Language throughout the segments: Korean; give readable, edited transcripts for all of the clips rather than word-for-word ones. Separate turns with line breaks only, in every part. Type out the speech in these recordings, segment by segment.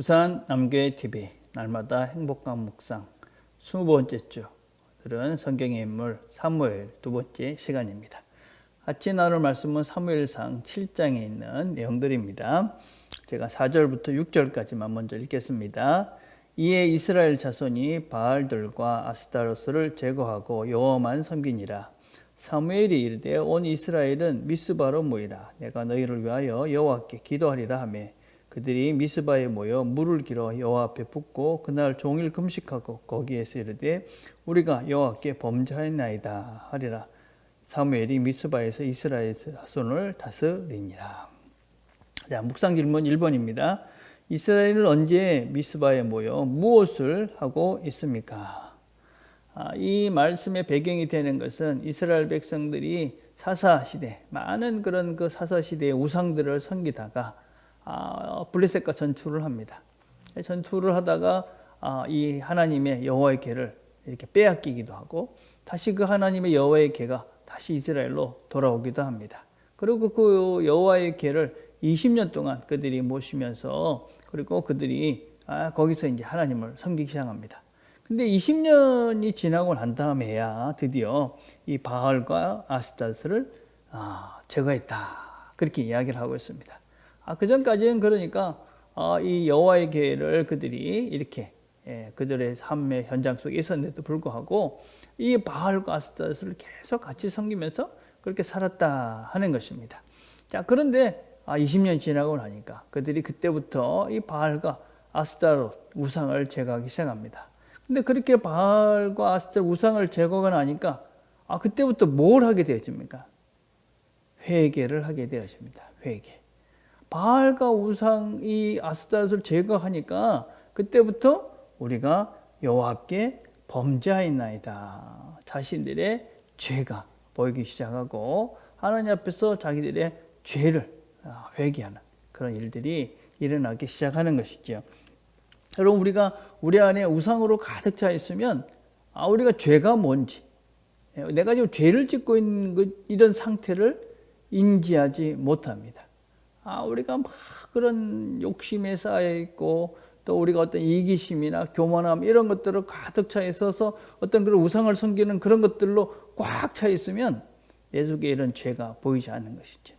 부산 남교회 TV 날마다 행복한 묵상 20번째 주 들은 성경의 인물 사무엘 두 번째 시간입니다. 같이 나눌 말씀은 사무엘상 7장에 있는 내용들입니다. 제가 4절부터 6절까지만 먼저 읽겠습니다. 이에 이스라엘 자손이 바알들과 아스타로스를 제거하고 여호와만 섬기니라. 사무엘이 이르되 온 이스라엘은 미스바로 모이라. 내가 너희를 위하여 여호와께 기도하리라 하며 그들이 미스바에 모여 물을 길어 여호와 앞에 붓고 그날 종일 금식하고 거기에서 이르되 우리가 여호와께 범죄하였나이다 하리라. 사무엘이 미스바에서 이스라엘 자손을 다스리니라. 자, 묵상 질문 1번입니다. 이스라엘은 언제 미스바에 모여 무엇을 하고 있습니까? 이 말씀의 배경이 되는 것은 이스라엘 백성들이 사사시대, 많은 그런 그 사사시대의 우상들을 섬기다가 블레셋과 전투를 합니다. 전투를 하다가 이 하나님의 여호와의 궤를 이렇게 빼앗기기도 하고 다시 그 하나님의 여호와의 궤가 다시 이스라엘로 돌아오기도 합니다. 그리고 그 여호와의 궤를 20년 동안 그들이 모시면서 그리고 그들이 거기서 이제 하나님을 섬기기 시작합니다. 근데 20년이 지나고 난 다음에야 드디어 이 바알과 아스타스를 제거했다. 그렇게 이야기를 하고 있습니다. 그 전까지는 그러니까 이 여호와의 궤를 그들이 이렇게 그들의 삶의 현장 속에 있었는데도 불구하고 이 바알과 아스타스를 계속 같이 섬기면서 그렇게 살았다 하는 것입니다. 자, 그런데 20년 지나고 나니까 그들이 그때부터 이 바알과 아스타롯 우상을 제거하기 시작합니다. 근데 그렇게 바알과 아스타롯 우상을 제거하고 나니까 그때부터 뭘 하게 되어집니까? 회개를 하게 되어집니다. 회개. 바알과 우상 이 아스타롯을 제거하니까 그때부터 우리가 여호와께 범죄하였나이다. 자신들의 죄가 보이기 시작하고 하나님 앞에서 자기들의 죄를 회개하는 그런 일들이 일어나기 시작하는 것이죠. 여러분, 우리가 우리 안에 우상으로 가득 차 있으면 우리가 죄가 뭔지, 내가 지금 죄를 짓고 있는 이런 상태를 인지하지 못합니다. 우리가 막 그런 욕심에 쌓여 있고 또 우리가 어떤 이기심이나 교만함 이런 것들을 가득 차 있어서 어떤 그런 우상을 섬기는 그런 것들로 꽉 차 있으면 내 속에 이런 죄가 보이지 않는 것이죠.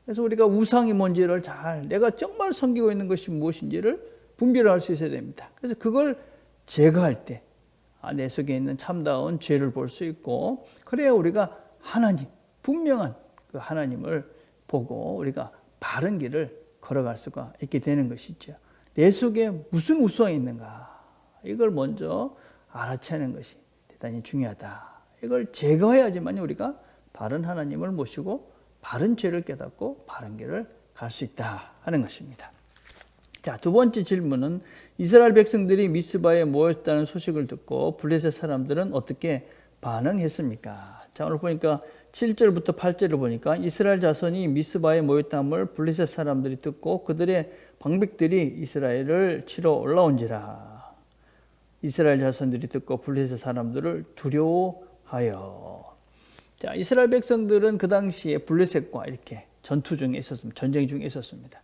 그래서 우리가 우상이 뭔지를 내가 정말 섬기고 있는 것이 무엇인지를 분별할 수 있어야 됩니다. 그래서 그걸 제거할 때 내 속에 있는 참다운 죄를 볼 수 있고 그래야 우리가 하나님, 분명한 그 하나님을 보고 우리가 바른 길을 걸어갈 수가 있게 되는 것이죠. 내 속에 무슨 우상이 있는가 이걸 먼저 알아채는 것이 대단히 중요하다. 이걸 제거해야지만 우리가 바른 하나님을 모시고 바른 죄를 깨닫고 바른 길을 갈 수 있다 하는 것입니다. 자, 두 번째 질문은 이스라엘 백성들이 미스바에 모였다는 소식을 듣고 블레셋 사람들은 어떻게 반응했습니까? 자, 오늘 보니까 7절부터 8절을 보니까 이스라엘 자손이 미스바에 모였다함을 블레셋 사람들이 듣고 그들의 방백들이 이스라엘을 치러 올라온지라. 이스라엘 자손들이 듣고 블레셋 사람들을 두려워하여. 자, 이스라엘 백성들은 그 당시에 블레셋과 이렇게 전투 중에 있었습니다. 전쟁 중에 있었습니다.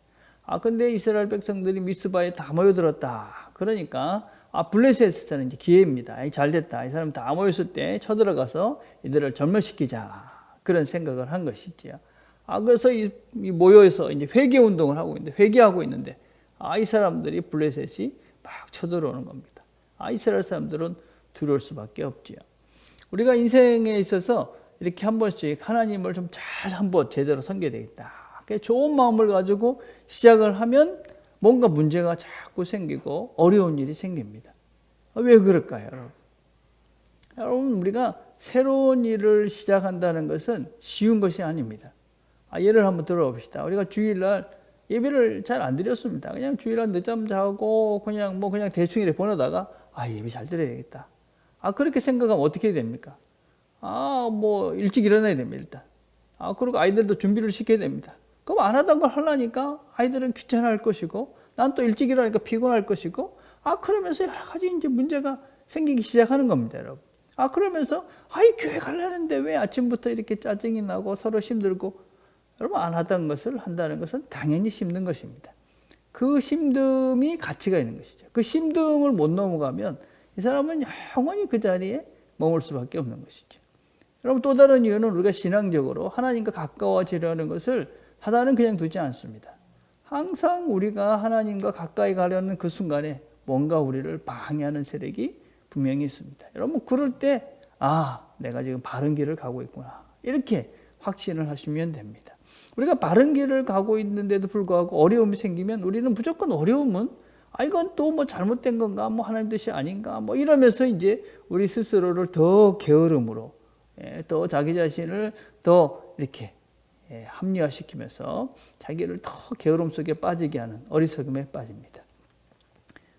근데 이스라엘 백성들이 미스바에 다 모여들었다. 그러니까 블레셋에서는 이제 기회입니다. 잘 됐다. 이 사람 다 모였을 때 쳐들어가서 이들을 전멸시키자. 그런 생각을 한 것이지요. 그래서 이 모여서 이제 회개 운동을 하고 있는데, 회개하고 있는데, 이 사람들이 블레셋이 막 쳐들어오는 겁니다. 이스라엘 사람들은 두려울 수밖에 없지요. 우리가 인생에 있어서 이렇게 한 번씩 하나님을 좀 잘 한번 제대로 섬겨야 되겠다. 좋은 마음을 가지고 시작을 하면 뭔가 문제가 자꾸 생기고 어려운 일이 생깁니다. 왜 그럴까요, 여러분? 여러분, 우리가 새로운 일을 시작한다는 것은 쉬운 것이 아닙니다. 예를 한번 들어봅시다. 우리가 주일날 예배를 잘 안 드렸습니다. 그냥 주일날 늦잠 자고 그냥 대충 이렇게 보내다가 예배 잘 드려야겠다. 그렇게 생각하면 어떻게 됩니까? 일찍 일어나야 됩니다, 일단. 그리고 아이들도 준비를 시켜야 됩니다. 그럼 안 하던 걸 하려니까 아이들은 귀찮아할 것이고, 난 또 일찍 일어나니까 피곤할 것이고, 그러면서 여러 가지 이제 문제가 생기기 시작하는 겁니다, 여러분. 그러면서, 교회 가려는데 왜 아침부터 이렇게 짜증이 나고 서로 힘들고, 여러분, 안 하던 것을 한다는 것은 당연히 힘든 것입니다. 그 힘듦이 가치가 있는 것이죠. 그 힘듦을 못 넘어가면 이 사람은 영원히 그 자리에 머물 수밖에 없는 것이죠. 여러분, 또 다른 이유는 우리가 신앙적으로 하나님과 가까워지려는 것을 하나는 그냥 두지 않습니다. 항상 우리가 하나님과 가까이 가려는 그 순간에 뭔가 우리를 방해하는 세력이 분명히 있습니다. 여러분, 그럴 때 내가 지금 바른 길을 가고 있구나, 이렇게 확신을 하시면 됩니다. 우리가 바른 길을 가고 있는데도 불구하고 어려움이 생기면 우리는 무조건 어려움은 이건 또 뭐 잘못된 건가, 뭐 하나님 뜻이 아닌가, 뭐 이러면서 이제 우리 스스로를 더 게으름으로, 더 자기 자신을 더 이렇게 합리화시키면서 자기를 더 게으름 속에 빠지게 하는 어리석음에 빠집니다.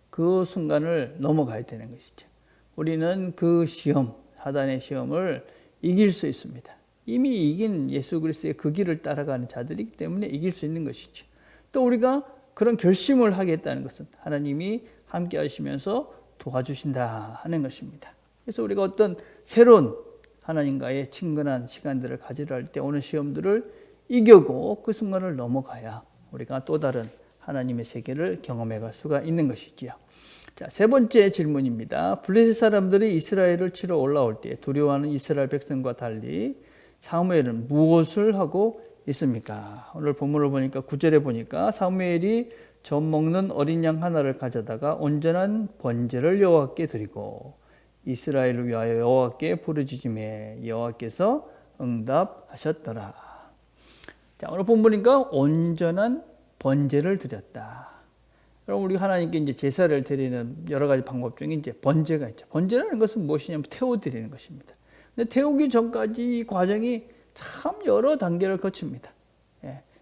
그 순간을 넘어가야 되는 것이죠. 우리는 그 시험, 사단의 시험을 이길 수 있습니다. 이미 이긴 예수 그리스도의 그 길을 따라가는 자들이기 때문에 이길 수 있는 것이죠. 또 우리가 그런 결심을 하겠다는 것은 하나님이 함께 하시면서 도와주신다 하는 것입니다. 그래서 우리가 어떤 새로운 하나님과의 친근한 시간들을 가지려 할 때 오는 시험들을 이겨고 그 순간을 넘어가야 우리가 또 다른 하나님의 세계를 경험해 갈 수가 있는 것이지요. 자, 세 번째 질문입니다. 블레셋 사람들이 이스라엘을 치러 올라올 때 두려워하는 이스라엘 백성과 달리 사무엘은 무엇을 하고 있습니까? 오늘 본문을 보니까 9절에 보니까 사무엘이 젖 먹는 어린 양 하나를 가져다가 온전한 번제를 여호와께 드리고 이스라엘을 위하여 여호와께 부르짖음에 여호와께서 응답하셨더라. 자, 오늘 본문이니까 온전한 번제를 드렸다. 그럼 우리 하나님께 이제 제사를 드리는 여러 가지 방법 중에 이제 번제가 있죠. 번제라는 것은 무엇이냐면 태워드리는 것입니다. 근데 태우기 전까지 이 과정이 참 여러 단계를 거칩니다.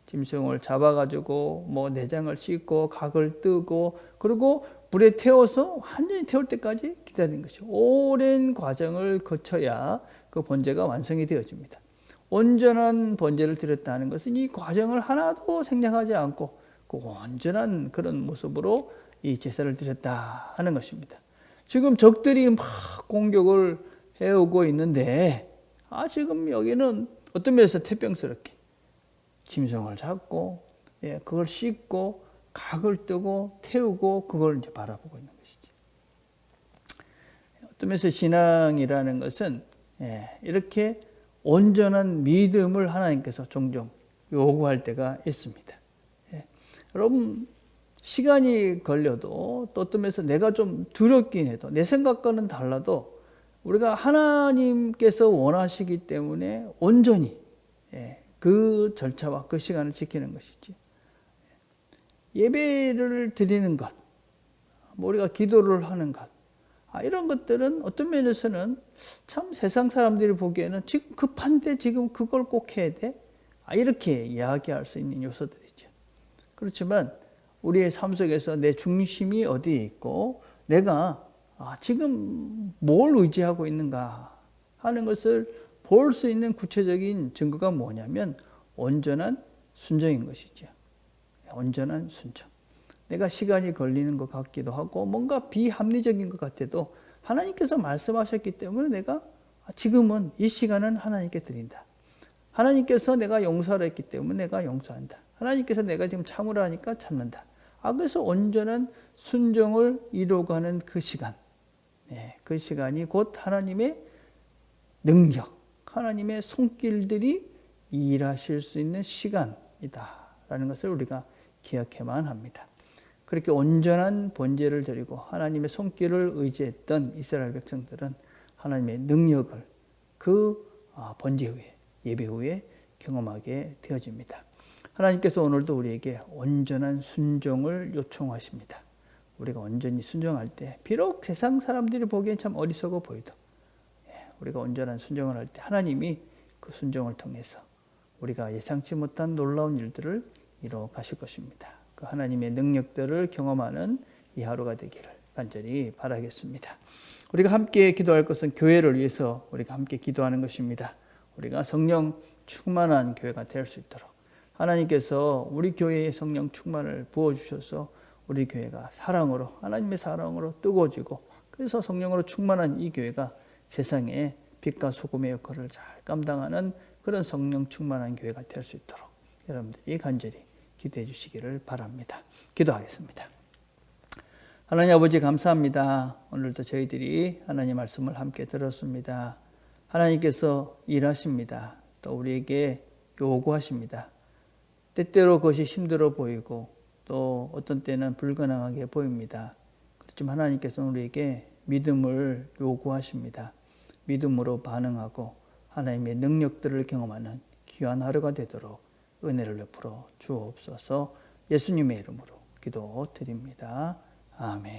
짐승을 잡아가지고 뭐 내장을 씻고 각을 뜨고 그리고 불에 태워서 완전히 태울 때까지 기다리는 것이죠. 오랜 과정을 거쳐야 그 번제가 완성이 되어집니다. 온전한 번제를 드렸다는 것은 이 과정을 하나도 생략하지 않고 그 온전한 그런 모습으로 이 제사를 드렸다 하는 것입니다. 지금 적들이 막 공격을 해오고 있는데 지금 여기는 어떤 면에서 태평스럽게 짐승을 잡고 그걸 씻고 각을 뜨고 태우고 그걸 이제 바라보고 있는 것이죠. 어떤 면에서 신앙이라는 것은 이렇게 온전한 믿음을 하나님께서 종종 요구할 때가 있습니다. 여러분, 시간이 걸려도 또 어떤 면에서 내가 좀 두렵긴 해도 내 생각과는 달라도 우리가 하나님께서 원하시기 때문에 온전히 그 절차와 그 시간을 지키는 것이지. 예배를 드리는 것, 우리가 기도를 하는 것, 이런 것들은 어떤 면에서는 참 세상 사람들이 보기에는 지금 급한데 지금 그걸 꼭 해야 돼? 이렇게 이야기할 수 있는 요소들이죠. 그렇지만 우리의 삶 속에서 내 중심이 어디에 있고 내가 지금 뭘 의지하고 있는가 하는 것을 볼 수 있는 구체적인 증거가 뭐냐면 온전한 순종인 것이죠. 온전한 순종. 내가 시간이 걸리는 것 같기도 하고 뭔가 비합리적인 것 같아도 하나님께서 말씀하셨기 때문에 내가 지금은 이 시간은 하나님께 드린다. 하나님께서 내가 용서를 했기 때문에 내가 용서한다. 하나님께서 내가 지금 참으라 하니까 참는다. 그래서 온전한 순종을 이루어가는 그 시간. 그 시간이 곧 하나님의 능력, 하나님의 손길들이 일하실 수 있는 시간이다라는 것을 우리가 기억해만 합니다. 그렇게 온전한 번제를 드리고 하나님의 손길을 의지했던 이스라엘 백성들은 하나님의 능력을 그 번제 후에, 예배 후에 경험하게 되어집니다. 하나님께서 오늘도 우리에게 온전한 순종을 요청하십니다. 우리가 온전히 순종할 때 비록 세상 사람들이 보기엔 참 어리석어 보여도 우리가 온전한 순종을 할 때 하나님이 그 순종을 통해서 우리가 예상치 못한 놀라운 일들을 이루어 가실 것입니다. 그 하나님의 능력들을 경험하는 이 하루가 되기를 간절히 바라겠습니다. 우리가 함께 기도할 것은 교회를 위해서 우리가 함께 기도하는 것입니다. 우리가 성령 충만한 교회가 될 수 있도록 하나님께서 우리 교회에 성령 충만을 부어주셔서 우리 교회가 사랑으로, 하나님의 사랑으로 뜨거워지고 그래서 성령으로 충만한 이 교회가 세상에 빛과 소금의 역할을 잘 감당하는 그런 성령 충만한 교회가 될 수 있도록 여러분들이 간절히 기도해 주시기를 바랍니다. 기도하겠습니다. 하나님 아버지 감사합니다. 오늘도 저희들이 하나님 말씀을 함께 들었습니다. 하나님께서 일하십니다. 또 우리에게 요구하십니다. 때때로 그것이 힘들어 보이고 또 어떤 때는 불가능하게 보입니다. 그렇지만 하나님께서는 우리에게 믿음을 요구하십니다. 믿음으로 반응하고 하나님의 능력들을 경험하는 귀한 하루가 되도록 은혜를 베풀어 주옵소서. 예수님의 이름으로 기도드립니다. 아멘.